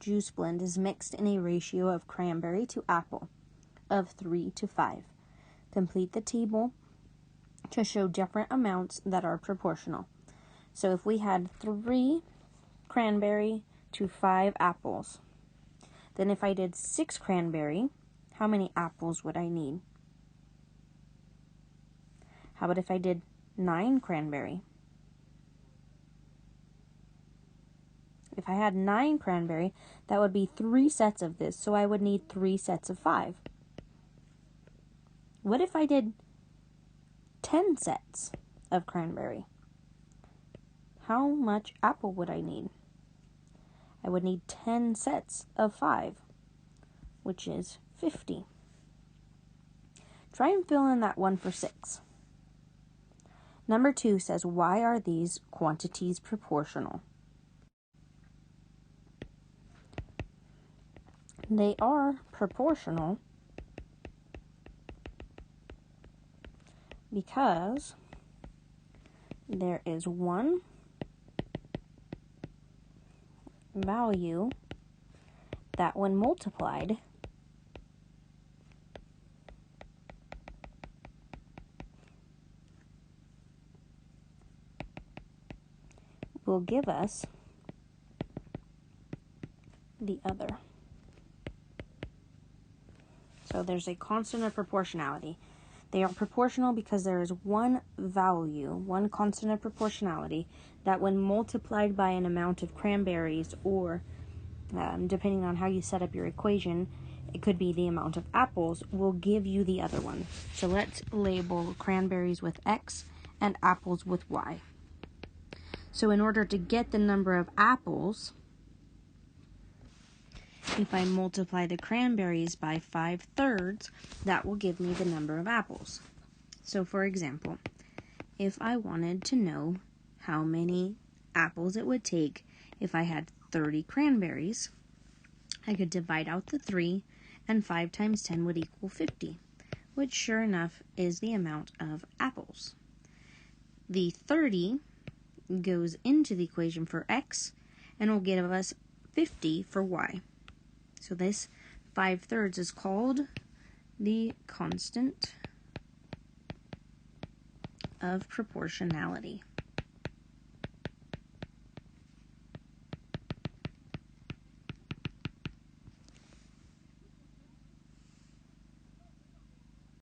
juice blend is mixed in a ratio of cranberry to apple of 3 to 5. Complete the table to show different amounts that are proportional. So if we had 3 cranberry to 5 apples, then if I did 6 cranberry, how many apples would I need? How about if I did 9 cranberry? If I had 9 cranberry, that would be 3 sets of this, so I would need 3 sets of 5. What if I did 10 sets of cranberry? How much apple would I need? I would need 10 sets of 5, which is 50. Try and fill in that 1 for 6. Number 2 says, why are these quantities proportional? They are proportional because there is one value that when multiplied will give us the other. So there's a constant of proportionality. They are proportional because there is one value, one constant of proportionality, that when multiplied by an amount of cranberries, or depending on how you set up your equation, it could be the amount of apples, will give you the other one. So let's label cranberries with X and apples with Y. So in order to get the number of apples, if I multiply the cranberries by 5/3, that will give me the number of apples. So for example, if I wanted to know how many apples it would take if I had 30 cranberries, I could divide out the 3, and 5 times 10 would equal 50, which sure enough is the amount of apples. The 30 goes into the equation for X and will give us 50 for Y. So this 5/3 is called the constant of proportionality.